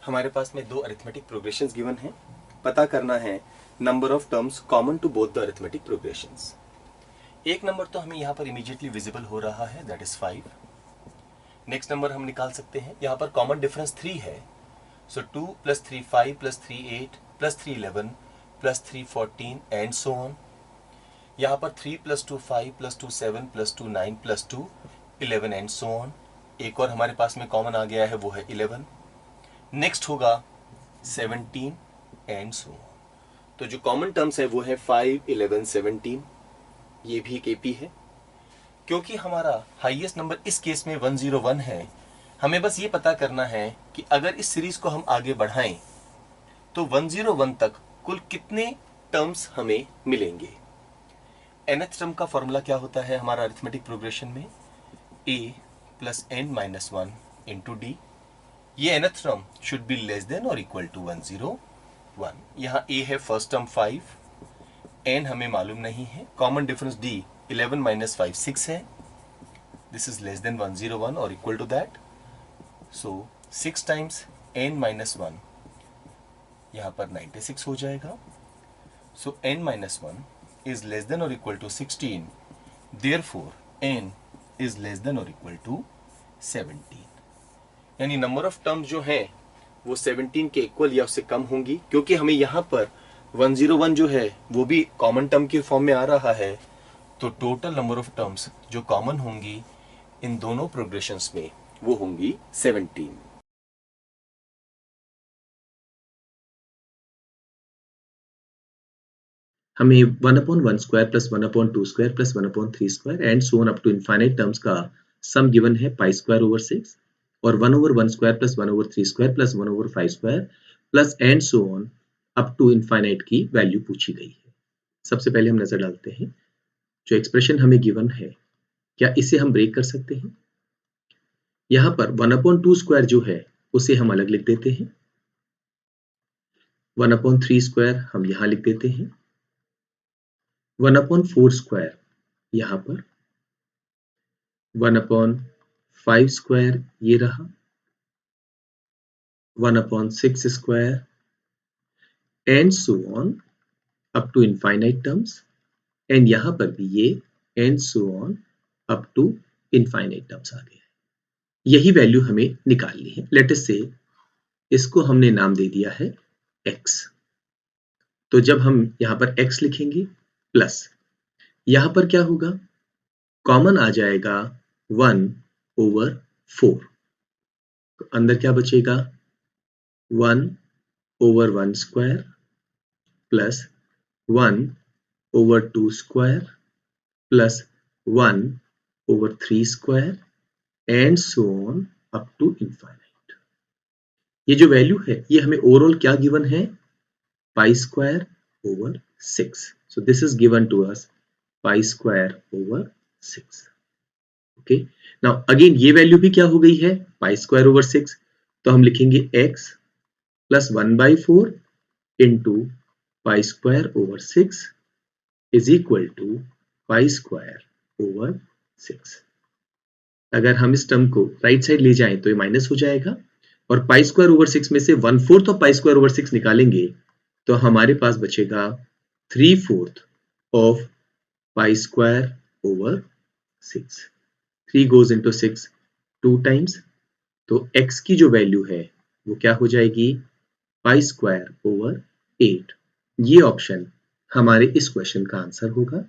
हमारे पास में दो अरिथमेटिक प्रोग्रेशंस गिवन हैं। पता करना है number of terms common to both the arithmetic progressions. एक नंबर तो हमें यहाँ पर इमीडिएटली विजिबल हो रहा है, दैट इज 5। नेक्स्ट नंबर हम निकाल सकते हैं, यहाँ पर कॉमन डिफरेंस 3 है। सो 2 + 3 5 + 3 8 + 3 11 + 3 14 एंड सो ऑन। यहाँ पर 3 + 2 5 + 2 7 + 2 9 + 2 11 एंड सो ऑन। एक और हमारे पास में कॉमन आ गया है, वो है 11। नेक्स्ट होगा 17 एंड सो ऑन। तो जो कॉमन टर्म्स है वो है 5 11 17। ये भी एक एपी है। क्योंकि हमारा हाईएस्ट नंबर इस केस में 101 है, हमें बस ये पता करना है कि अगर इस सीरीज को हम आगे बढ़ाएं तो 101 तक कुल कितने टर्म्स हमें मिलेंगे। nth टर्म का फॉर्मूला क्या होता है हमारा अरिथमेटिक प्रोग्रेशन में, a + n-1 × d। ये nth term should be less than और इक्वल टू 101। यहाँ a है फर्स्ट टर्म 5, n हमें मालूम नहीं है, कॉमन डिफरेंस d 11 - 5 6 है। दिस इज लेस देन 101 और equal to that. So 6 times n-1 यहाँ पर 96 हो जाएगा। सो n-1 is less than or equal to 16, therefore n is less than or equal to 17। यानी नंबर ऑफ टर्म्स जो है वो 17 के इक्वल या उससे कम होंगी, क्योंकि हमें यहाँ पर 101 जो है वो भी कॉमन टर्म के फॉर्म में आ रहा है। तो टोटल नंबर ऑफ टर्म्स जो कॉमन होंगी इन दोनों प्रोग्रेशंस में वो होंगी 17। हमें 1/1² + 1/2² + 1/3² and so on up to infinite terms का सम गिवन है π²/6 और 1/1² + 1/3² + 1/5² plus and so on up to infinite की वैल्यू पूछी गई है। सबसे पहले हम नजर डालते हैं जो एक्सप्रेशन हमें गिवन है, क्या इसे हम ब्रेक कर सकते हैं। यहाँ पर 1/2² जो है उसे हम अलग लिख देते हैं, 1/3² हम यहाँ लिख देते हैं, 1/4² यहाँ पर, 1/5² ये रहा, 1/6² and so on up to infinite terms, and यहाँ पर भी ये and so on up to infinite terms आ गया है। यही वैल्यू हमें निकालनी है। लेट अस से इसको हमने नाम दे दिया है x। तो जब हम यहाँ पर x लिखेंगे प्लस यहाँ पर क्या होगा, कॉमन आ जाएगा 1/4। तो अंदर क्या बचेगा, 1/1² plus 1/2² plus 1/3² and so on up to infinite. ये जो वैल्यू है ये हमें ओवरऑल क्या गिवन है, π²/6। So this is given to us π²/6। Okay, now again ये वैल्यू भी क्या हो गई है, π²/6। तो हम लिखेंगे x + 1/4 into π²/6 is equal to π²/6। अगर हम इस टर्म को राइट साइड ले जाएं तो ये माइनस हो जाएगा, और π²/6 में से 1/4 ऑफ π²/6 निकालेंगे तो हमारे पास बचेगा 3/4 ऑफ π²/6। 3 goes into 6 2 times, तो x की जो वैल्यू है वो क्या हो जाएगी, π²/8। ये ऑप्शन हमारे इस क्वेश्चन का आंसर होगा।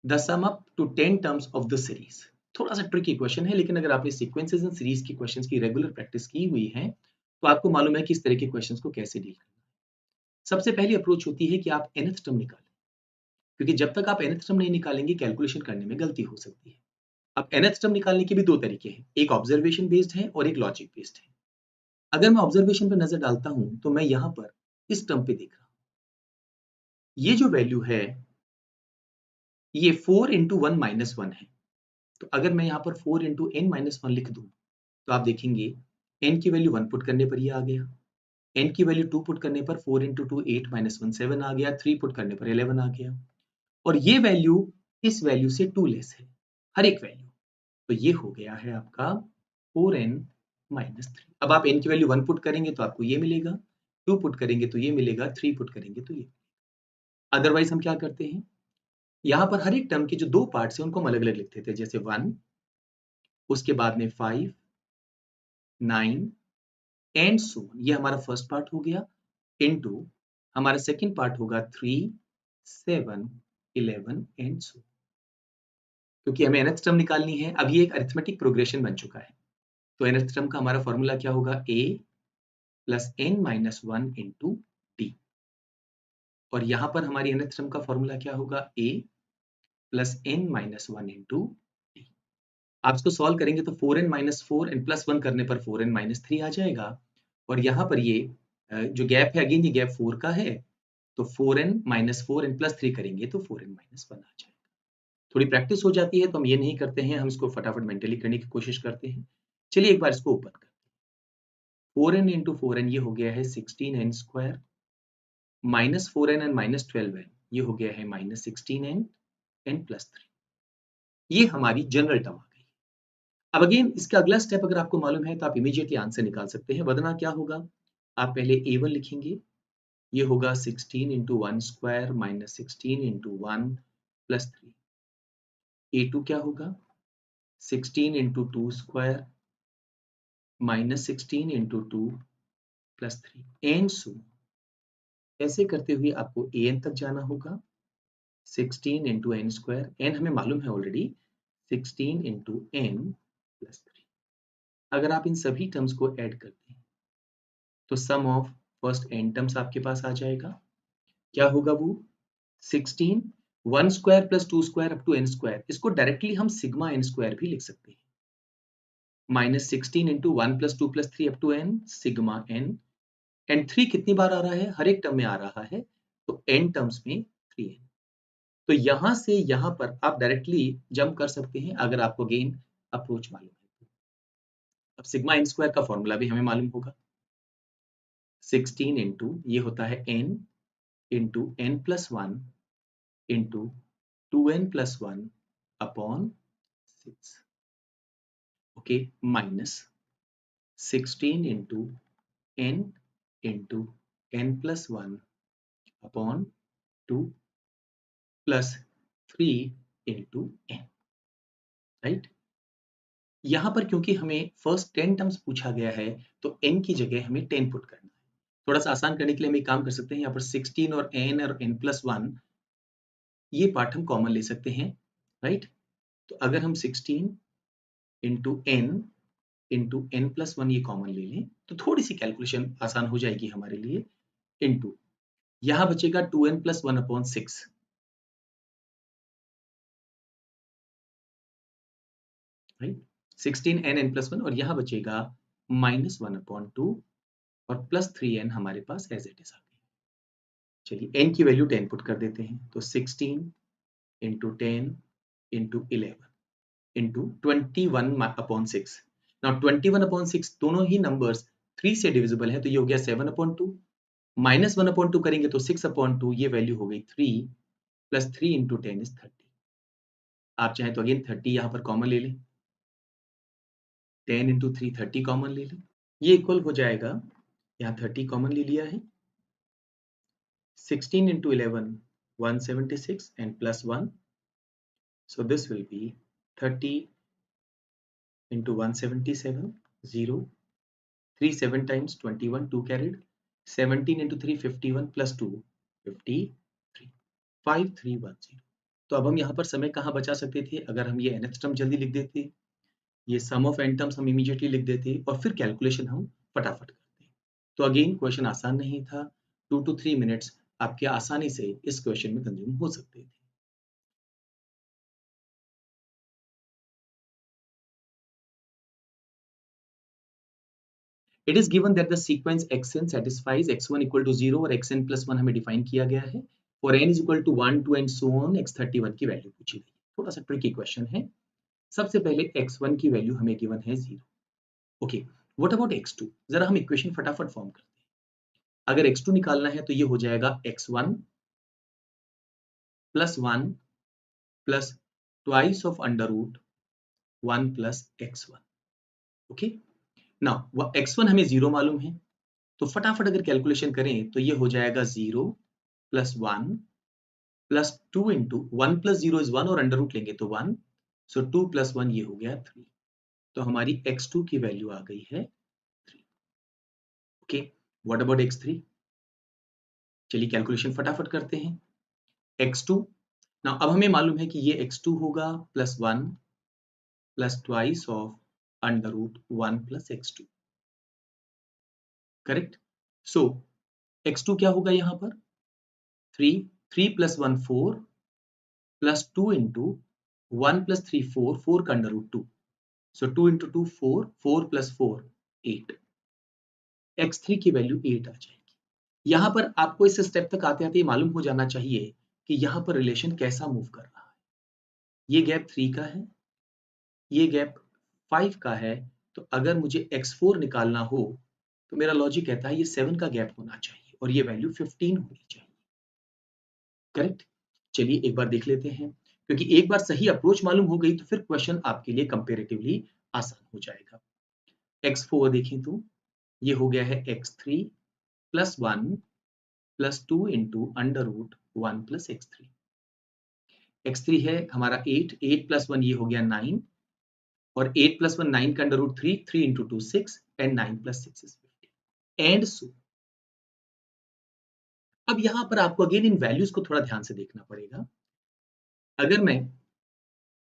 The sum up to 10 terms of the series. थोड़ा सा ट्रिकी क्वेश्चन है, लेकिन अगर आपने सीक्वेंसेस एंड सीरीज की क्वेश्चंस की रेगुलर प्रैक्टिस की हुई है तो आपको मालूम है कि इस तरह के क्वेश्चंस को कैसे डील करना है। सबसे पहली अप्रोच होती है कि आप nth टर्म निकालें, क्योंकि जब तक आप nth टर्म नहीं निकालेंगे कैलकुलेशन करने में गलती हो सकती है। अब nth टर्म निकालने के भी दो तरीके हैं, एक ऑब्जर्वेशन बेस्ड है और एक लॉजिक बेस्ड है। अगर मैं ऑब्जर्वेशन पर नजर डालता हूं तो मैं यहां पर इस टर्म पे देख रहा हूं, ये जो वैल्यू है ये 4 × 1 - 1 है। तो अगर मैं यहाँ पर 4 × n-1 लिख दूं तो आप देखेंगे n की वैल्यू 1 पुट करने पर ये आ गया, n की वैल्यू 2 पुट करने पर 4 × 2 8 - 1 7 आ गया, 3 पुट करने पर 11 आ गया। और ये वैल्यू इस वैल्यू से 2 लेस है, हर एक वैल्यू। तो ये हो गया है आपका 4n माइनस 3। अब आप n की वैल्यू 1 पुट करेंगे तो आपको ये मिलेगा, 2 पुट करेंगे तो ये मिलेगा, 3 पुट करेंगे तो ये। अदरवाइज हम क्या करते हैं, यहाँ पर हर एक टर्म के जो 2 पार्ट्स हैं उनको हम अलग-अलग लिखते थे, जैसे 1, उसके बाद में 5, 9 एंड सो ऑन। ये हमारा फर्स्ट पार्ट हो गया, इनटू हमारा सेकंड पार्ट होगा 3, 7, 11 एंड सो। क्योंकि हमें nth टर्म निकालनी है, अब ये एक अरिथमेटिक प्रोग्रेशन बन चुका है। तो nth टर्म का हमारा फॉर्मूला क्या होगा, a plus n minus 1 into D. और यहां पर हमारी nth टर्म का फॉर्मूला क्या होगा, a plus n minus 1 into D. आप इसको सॉल्व करेंगे तो 4n माइनस 4 एन प्लस 1 करने पर 4n माइनस 3 आ जाएगा। और यहाँ पर ये जो गैप है, अगेन ये गैप 4 का है, तो 4n माइनस 4 एन प्लस 3 करेंगे तो 4n माइनस 1 आ जाएगा। थोड़ी प्रैक्टिस हो जाती है तो हम ये नहीं करते हैं, हम इसको फटाफट मेंटली करने की कोशिश करते हैं। चलिए एक बार इसको ओपन करते हैं। 4n इंटू 4n ये हो गया है 16n square, minus 4n and minus 12n ये हो गया है माइनस 16n एंड प्लस 3। ये हमारी जनरल टर्म आ गई। अब अगेन इसका अगला स्टेप अगर आपको मालूम है तो आप इमीडिएटली आंसर निकाल सकते हैं। वरना क्या होगा, आप पहले a1 लिखेंगे, ये होगा 16 into 1 square minus 16 into 1 plus 3। a2 क्या होगा, 16 into 2 square minus 16 into 2 plus 3 and so. ऐसे करते हुए आपको an तक जाना होगा, 16 इंटू एन स्क्वायर, एन हमें मालूम है ऑलरेडी, 16 इंटू एन प्लस 3। अगर आप इन सभी टर्म्स को ऐड करते हैं तो sum of first n terms आपके पास आ जाएगा। क्या होगा वो, 16 1 square plus 2 square up to n square, इसको डायरेक्टली हम सिग्मा एन स्क्वायर भी लिख सकते हैं। Minus 16 into 1 plus 2 plus 3 up to n sigma n. And 3 कितनी बार आ रहा है, हर एक टर्म में आ रहा है, तो एन टर्म्स में 3n। तो यहां से यहां पर आप डायरेक्टली जंप कर सकते हैं अगर आपको गेन अप्रोच मालूम है। अब सिग्मा एन स्क्वायर का फॉर्मूला भी हमें मालूम होगा, 16 इंटू ये होता है n into n plus 1 into 2n plus 1 upon 6, okay, minus 16 into n into n plus 1 upon 2 plus 3 into n, right. यहाँ पर क्योंकि हमें फर्स्ट 10 टर्म्स पूछा गया है तो n की जगह हमें 10 पुट करना है। थोड़ा सा आसान करने के लिए हम एक काम कर सकते हैं, यहाँ पर 16 और n प्लस 1 ये पार्ट हम कॉमन ले सकते हैं, राइट। तो अगर हम 16 इंटू n प्लस 1 ये कॉमन ले लें तो थोड़ी सी कैलकुलेशन आसान हो जाएगी हमारे लिए। इंटू यहाँ बचेगा 2n plus 1 upon 6, right, 16n plus 1, और यहाँ बचेगा माइनस 1 अपॉन 2 और प्लस 3n हमारे पास एज इट इज आ गया। चलिए n की वैल्यू 10 पुट कर देते हैं, तो 16 into 10 into 11 into 21 upon 6। Now 21 upon 6 दोनों ही नंबर्स 3 से डिविजिबल है, तो ये हो गया 7 अपॉन 2। माइनस 1 अपॉन 2 करेंगे तो 6 अपॉन 2, ये वैल्यू हो गई 3 प्लस 3 इंटू 10 इज 30। आप चाहें तो अगेन 30 यहाँ पर कॉमन ले लें, 10 इंटू 3 30 कॉमन ले लें, ये इक्वल हो जाएगा, यहाँ 30 कॉमन ले लिया है, 16 into 11 176 and plus 1, so this will be 30 into 177 0, 3 7 times 21 2 carried, 17 into 3 51 plus 2 53 5310। तो अब हम यहाँ पर समय कहाँ बचा सकते थे, अगर हम ये nth टर्म जल्दी लिख देते, ये सम ऑफ n टर्म्स हम इमीडिएटली लिख देते और फिर कैलकुलेशन हम फटाफट करते। तो अगेन क्वेश्चन आसान नहीं था, 2 to 3 मिनट्स आपके आसानी से इस क्वेश्चन में कंज्यूम हो सकते थे। It is given that the sequence xn satisfies x1 equal to 0 और xn plus 1 हमें डिफाइन किया गया है, for n is equal to 1 2 and so on, x31 की वैल्यू पूछी गई। थोड़ा सा ट्रिकी क्वेश्चन है। सबसे पहले x1 की वैल्यू हमें गिवन है 0। Okay, what about x2? जरा हम इक्वेशन फटाफट फॉर्म करते हैं। अगर x2 निकालना है तो ये हो जाएगा x1 plus 1 plus twice of under root 1 plus x1। Okay, now x1 हमें 0 मालूम है, तो फटाफट अगर कैलकुलेशन करें तो ये हो जाएगा 0 plus 1 plus 2 into 1 plus 0 is 1 और अंडर रूट लेंगे तो 1, सो 2 प्लस 1 ये हो गया 3। तो हमारी x2 की वैल्यू आ गई है 3। Okay, what about x3? चलिए कैलकुलेशन फटाफट करते हैं। x2, ना अब हमें मालूम है कि ये x2 होगा plus 1 plus twice of under root 1 plus x2, correct. So x2 क्या होगा यहाँ पर? 3 प्लस 1 4 प्लस 2 इंटू 1 प्लस 3 4 का अंडर रूट 2, सो 2 इंटू 2 4 प्लस 4 8। x3 की वैल्यू 8 आ जाएगी। यहाँ पर आपको इस स्टेप तक आते आते मालूम हो जाना चाहिए कि यहाँ पर रिलेशन कैसा मूव कर रहा है। ये गैप 3 का है, ये गैप 5 का है, तो अगर मुझे x4 निकालना हो तो मेरा लॉजिक कहता है ये 7 का गैप होना चाहिए और ये वैल्यू 15 होनी चाहिए, करेक्ट। चलिए एक बार देख लेते हैं, क्योंकि एक बार सही अप्रोच मालूम हो गई तो फिर क्वेश्चन आपके लिए कंपैरेटिवली आसान हो जाएगा। x4 देखें तो ये हो गया है x3 plus 1 plus 2 into under root 1 plus x3। x3 है हमारा 8 प्लस 1 ये हो गया 9, और 8 प्लस 1 9 का under root 3 into 2 6 and 9 plus 6 is 15 and so. अब यहां पर आपको अगेन इन वैल्यूज को थोड़ा ध्यान से देखना पड़ेगा। अगर मैं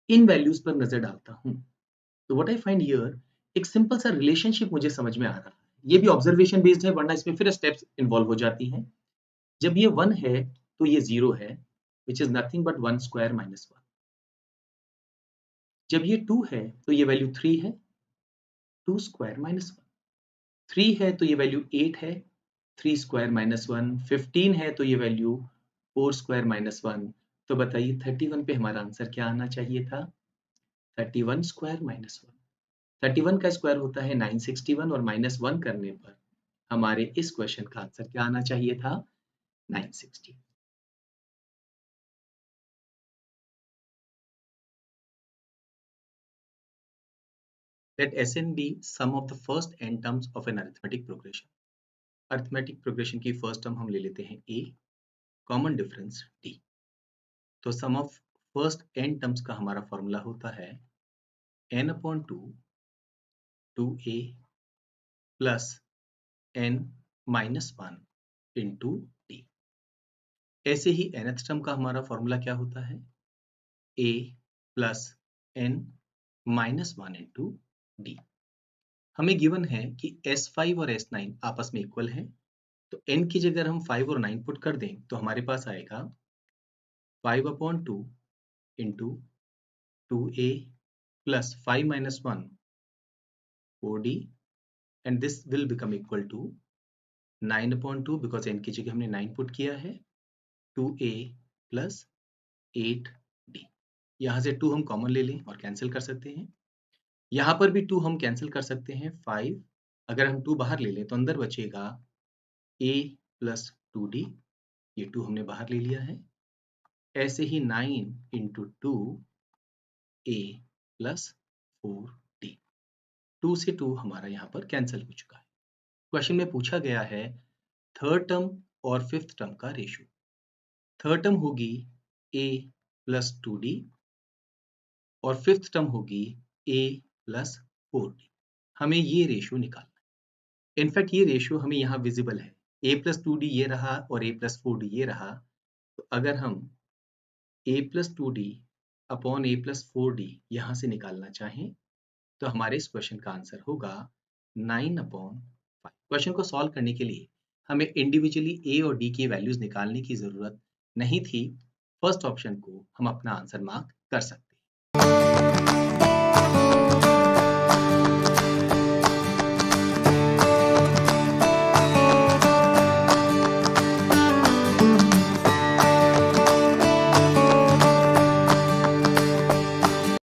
इन वैल्यूज पर नजर डालता हूं तो व्हाट आई फाइंड हियर, एक सिंपल सा रिलेशनशिप मुझे समझ में आ रहा है। ये भी ऑब्जर्वेशन बेस्ड है, वरना इसमें फिर स्टेप्स इन्वॉल्व हो जाती हैं। जब ये 1 है तो ये 0 है, which is nothing but 1 square minus 1। जब ये 2 है तो ये वैल्यू 3 है, 2 स्क्वायर माइनस 1। 3 है तो ये वैल्यू 8 है, 3 स्क्वायर माइनस 1। 15 है तो ये वैल्यू 4 स्क्वायर माइनस 1। तो बताइए 31 पे हमारा आंसर क्या आना चाहिए था? 31 स्क्वायर माइनस 1। 31 का स्क्वायर होता है 961 और माइनस 1 करने पर हमारे इस क्वेश्चन का आंसर क्या आना चाहिए था? 960। Let Sn be sum of the first n terms of an arithmetic progression. Arithmetic progression की फर्स्ट टर्म हम ले लेते हैं a, कॉमन डिफरेंस d। तो sum of first n terms का हमारा फॉर्मूला होता है n upon 2 2a plus n minus 1 into d। ऐसे ही nth टर्म का हमारा फॉर्मूला क्या होता है? a plus n minus 1 into d। हमें गिवन है कि S5 और S9 आपस में इक्वल है, तो n की जगह हम 5 और 9 पुट कर दें तो हमारे पास आएगा 5 upon 2 into 2a plus 5 minus 1 4d and this will become equal to 9 upon 2, because n की जगह हमने 9 पुट किया है, 2a प्लस 8d। यहाँ से 2 हम कॉमन ले लें और कैंसिल कर सकते हैं। यहाँ पर भी 2 हम कैंसिल कर सकते हैं। 5 अगर हम 2 बाहर ले लें तो अंदर बचेगा a प्लस 2d, ये 2 हमने बाहर ले लिया है। ऐसे ही 9 इंटू 2 a प्लस 4d, 2 से 2 हमारा यहाँ पर कैंसिल हो चुका है। क्वेश्चन में पूछा गया है थर्ड टर्म और फिफ्थ टर्म का रेशियो। थर्ड टर्म होगी a प्लस 2d और फिफ्थ टर्म होगी a प्लस 4d। हमें ये रेशियो निकालना है। इनफैक्ट ये रेशियो हमें यहाँ विजिबल है, a प्लस 2d ये रहा और a प्लस 4d ये रहा। तो अगर हम a plus 2d upon a plus 4d यहाँ से निकालना चाहें तो हमारे इस क्वेश्चन का आंसर होगा 9 अपॉन 5। क्वेश्चन को सॉल्व करने के लिए हमें इंडिविजुअली a और d की वैल्यूज निकालने की जरूरत नहीं थी। फर्स्ट ऑप्शन को हम अपना आंसर मार्क कर सकते हैं।